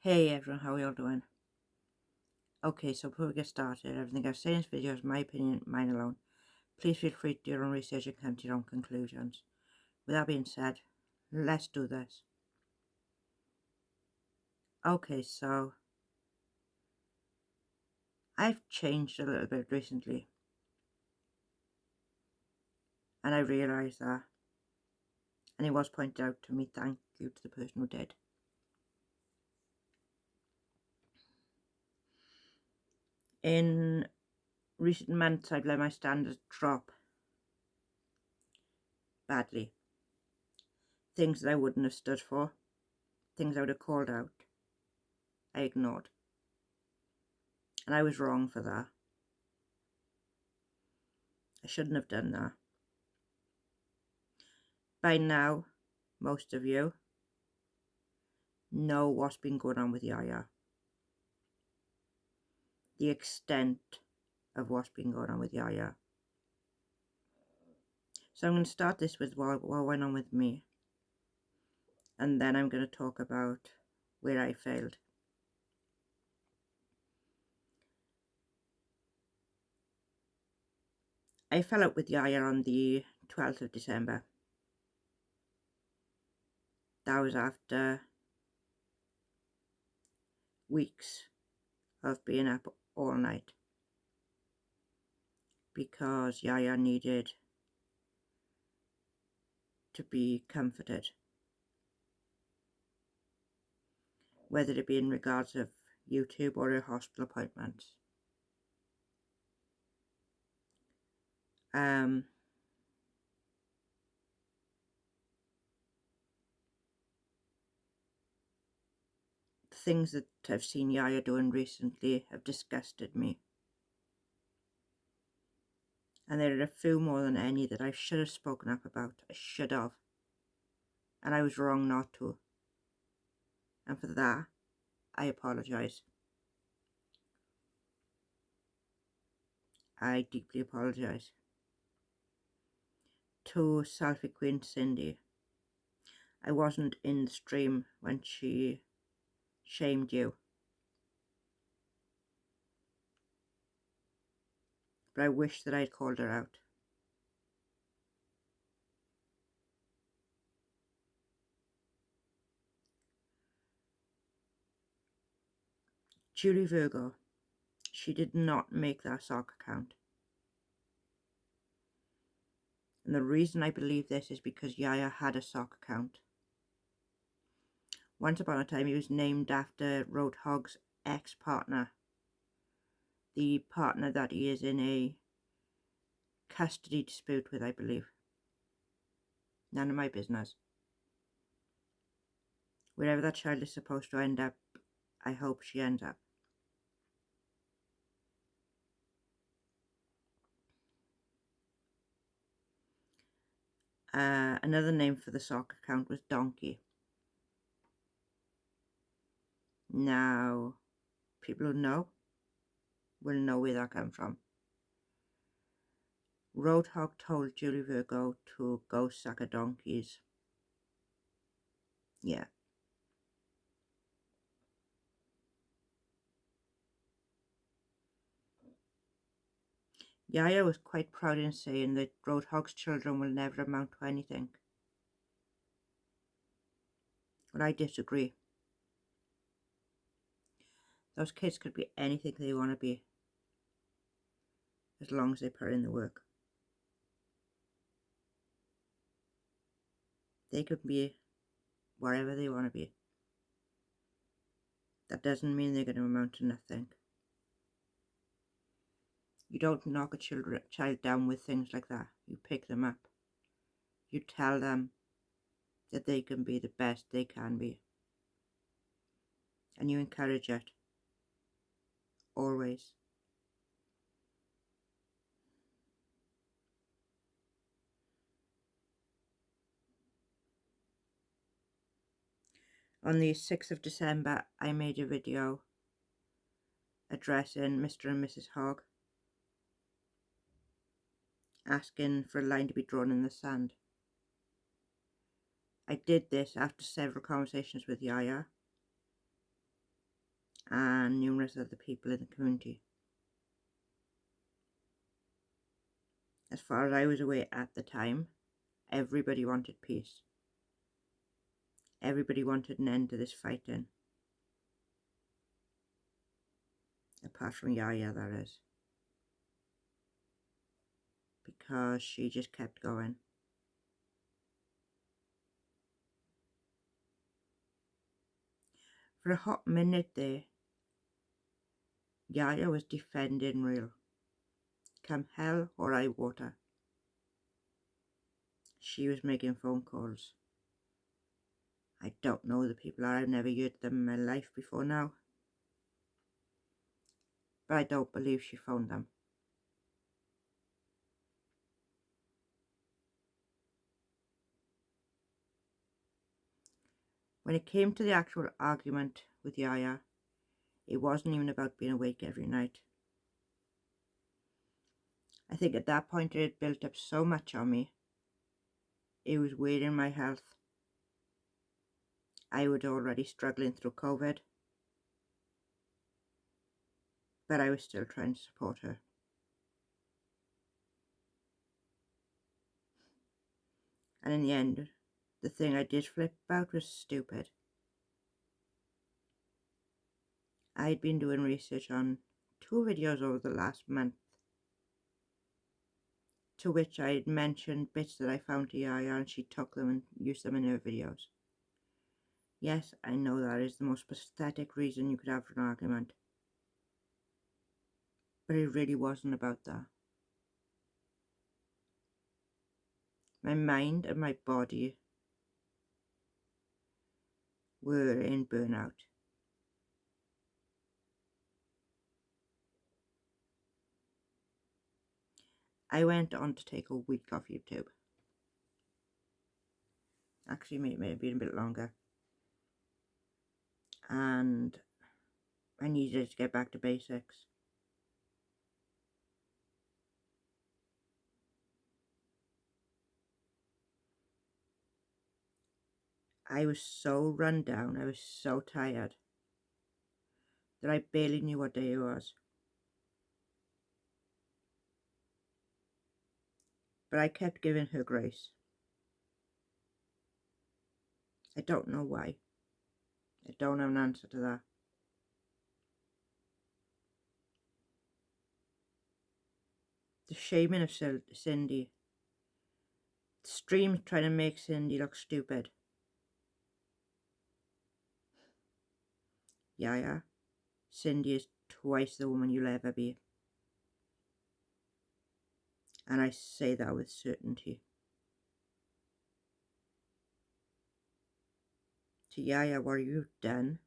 Hey everyone, how are y'all doing? Okay, so before we get started, everything I say in this video is my opinion, mine alone. Please feel free to do your own research and come to your own conclusions. With that being said, let's do this. Okay, so I've changed a little bit recently, and I realised that, and it was pointed out to me, thank you to the person who did. In recent months, I've let my standards drop badly. Things that I wouldn't have stood for, things I would have called out, I ignored. And I was wrong for that. I shouldn't have done that. By now, most of you know what's been going on with Yaya. The extent of what's been going on with Yaya. So I'm going to start this with what went on with me. And then I'm going to talk about where I failed. I fell out with Yaya on the 12th of December. That was after weeks of being up all night, because Yaya needed to be comforted, whether it be in regards of YouTube or her hospital appointments. Things that I've seen Yaya doing recently have disgusted me. And there are a few more than any that I should have spoken up about. I should have. And I was wrong not to. And for that, I apologise. I deeply apologise. To Selfie Queen Cindy, I wasn't in the stream when she shamed you. But I wish that I'd called her out. Julie Virgo, she did not make that sock account. And the reason I believe this is because Yaya had a sock account. Once upon a time, he was named after Roadhog's ex-partner. The partner that he is in a custody dispute with, I believe. None of my business. Wherever that child is supposed to end up, I hope she ends up. Another name for the sock account was Donkey. Now, people who know will know where that came from. Roadhog told Julie Virgo to go suck a donkey's. Yeah. Yaya was quite proud in saying that Roadhog's children will never amount to anything. But I disagree. Those kids could be anything they want to be, as long as they put in the work. They could be whatever they want to be. That doesn't mean they're going to amount to nothing. You don't knock a child down with things like that. You pick them up. You tell them that they can be the best they can be. And you encourage it. Always. On the 6th of December, I made a video addressing Mr. and Mrs. Hogg, asking for a line to be drawn in the sand. I did this after several conversations with Yaya, and numerous other people in the community. As far as I was aware at the time, everybody wanted peace. Everybody wanted an end to this fighting. Apart from Yaya, that is. Because she just kept going. For a hot minute there, Yaya was defending real. Come hell or high water. She was making phone calls. I don't know who the people are. I've never heard them in my life before now. But I don't believe she phoned them. When it came to the actual argument with Yaya, it wasn't even about being awake every night. I think at that point it had built up so much on me. It was weighing my health. I was already struggling through COVID, but I was still trying to support her. And in the end, the thing I did flip about was stupid. I'd been doing research on 2 videos over the last month, to which I had mentioned bits that I found to Yaya, and she took them and used them in her videos. Yes, I know that is the most pathetic reason you could have for an argument, but it really wasn't about that. My mind and my body were in burnout. I went on to take a week off YouTube. Actually, maybe a bit longer. And I needed to get back to basics. I was so run down, I was so tired, that I barely knew what day it was. But I kept giving her grace. I don't know why. I don't have an answer to that. The shaming of Cindy. The stream trying to make Cindy look stupid. Yaya, Cindy is twice the woman you'll ever be. And I say that with certainty. To Yaya, what you've done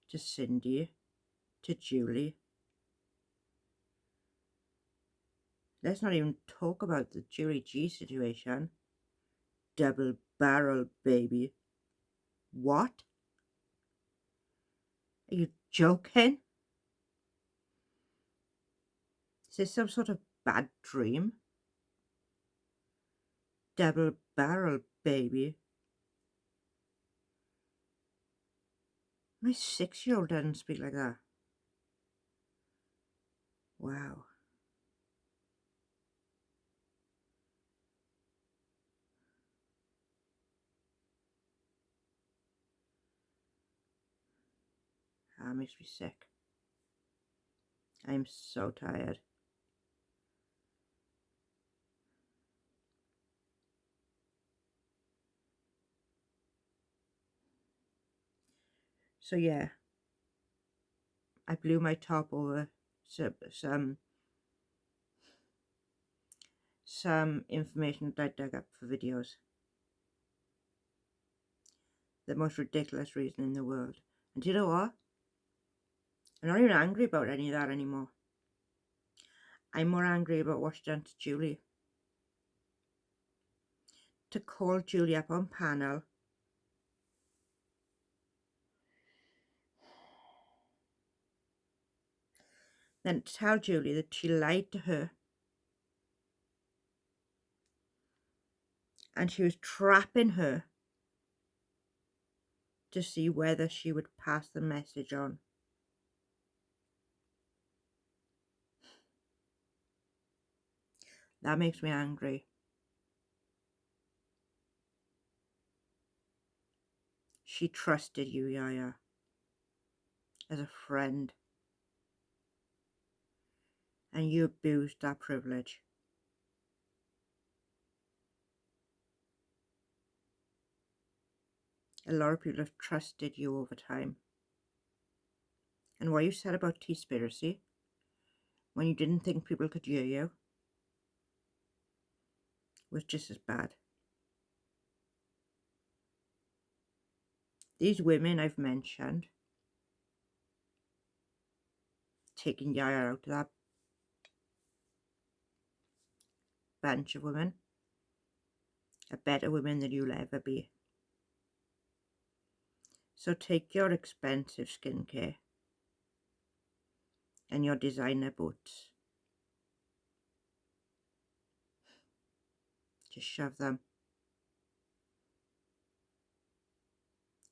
to Cindy, to Julie. Let's not even talk about the Julie G situation. Double barrel baby. What? Are you joking? Is this some sort of bad dream? Double barrel baby. My 6-year-old doesn't speak like that. Wow. That makes me sick. I'm so tired. So yeah, I blew my top over some information that I dug up for videos. The most ridiculous reason in the world. And you know what? I'm not even angry about any of that anymore. I'm more angry about what she done to Julie. To call Julie up on panel. Then to tell Julie that she lied to her. And she was trapping her to see whether she would pass the message on. That makes me angry. She trusted you, Yaya, as a friend, and you abused that privilege. A lot of people have trusted you over time. And what you said about Teaspiracy, when you didn't think people could hear you, was just as bad. These women I've mentioned, taking Yaya out of that bunch of women, are better women than you'll ever be. So take your expensive skincare and your designer boots. Just shove them.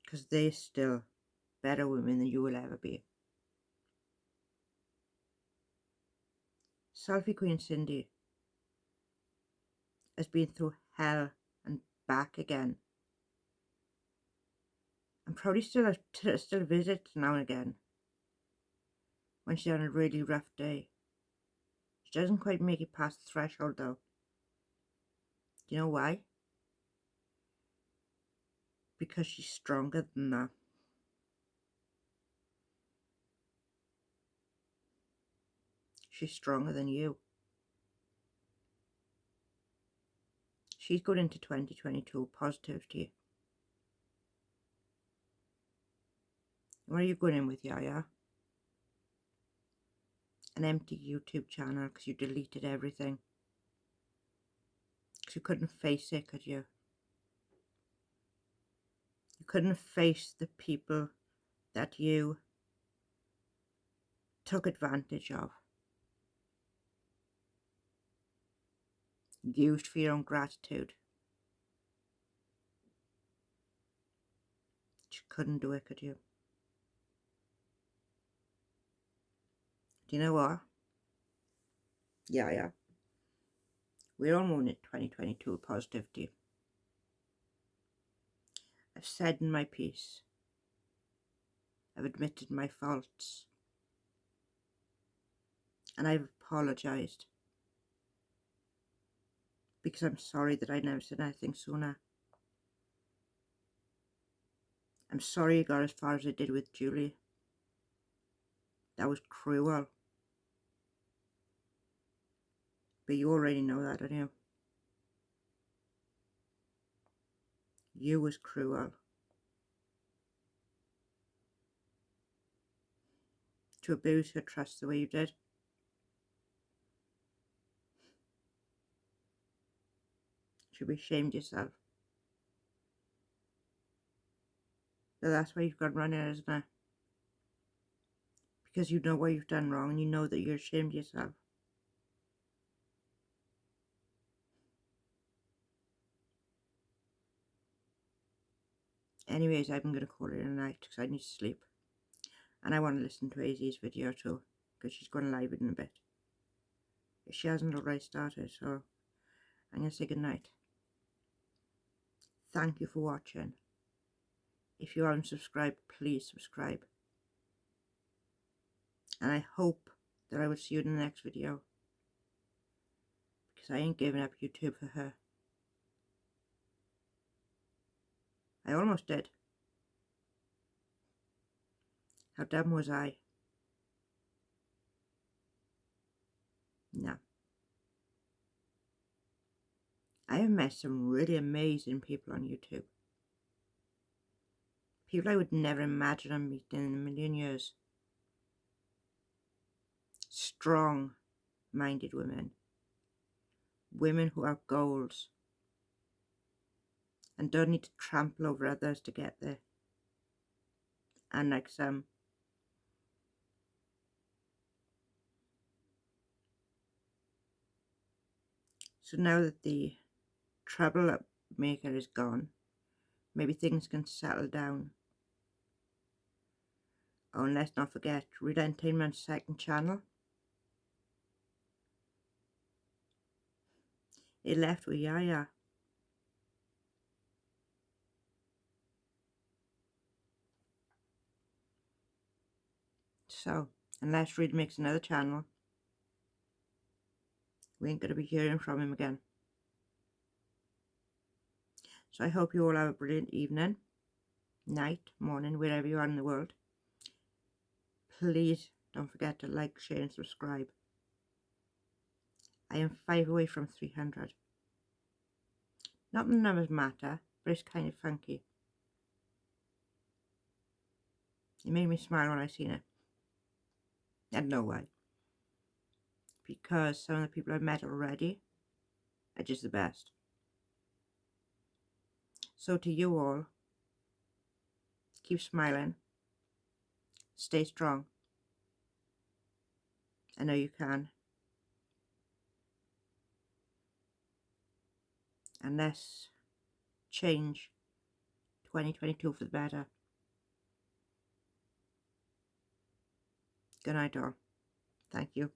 Because they're still better women than you will ever be. Selfie Queen Cindy has been through hell and back again. And probably still visits now and again when she's on a really rough day. She doesn't quite make it past the threshold though. Do you know why? Because she's stronger than that. She's stronger than you. She's going into 2022 positivity. What are you going in with, Yaya? An empty YouTube channel because you deleted everything. Because you couldn't face it, could you? You couldn't face the people that you took advantage of, used for your own gratitude. You couldn't do it, could you? Do you know what? Yeah. We're all moving into 2022 positivity. I've said in my piece. I've admitted my faults. And I've apologised. Because I'm sorry that I never said anything sooner. I'm sorry I got as far as I did with Julie. That was cruel. But you already know that, don't you? You was cruel. To abuse her trust the way you did. You should be ashamed of yourself. But that's why you've got running, isn't it? Because you know what you've done wrong and you know that you're ashamed of yourself. Anyways, I'm going to call it a night because I need to sleep. And I want to listen to AZ's video too, because she's going live in a bit. If she hasn't already started, so I'm going to say goodnight. Thank you for watching. If you haven't subscribed, please subscribe. And I hope that I will see you in the next video. Because I ain't giving up YouTube for her. I almost did. How dumb was I? No. I have met some really amazing people on YouTube. People I would never imagine I'm meeting in a million years. Strong-minded women. Women who have goals. And don't need to trample over others to get there. Unlike some. So now that the troublemaker is gone, maybe things can settle down Oh, and let's not forget Real Entertainment's second channel. It left with Yaya. So, unless Reed makes another channel, we ain't going to be hearing from him again. So I hope you all have a brilliant evening, night, morning, wherever you are in the world. Please don't forget to like, share and subscribe. I am 5 away from 300. Not the numbers matter, but it's kind of funky. It made me smile when I seen it. I don't know why. Because some of the people I've met already are just the best. So to you all, keep smiling. Stay strong. I know you can. And let's change 2022 for the better. Good night all. Thank you.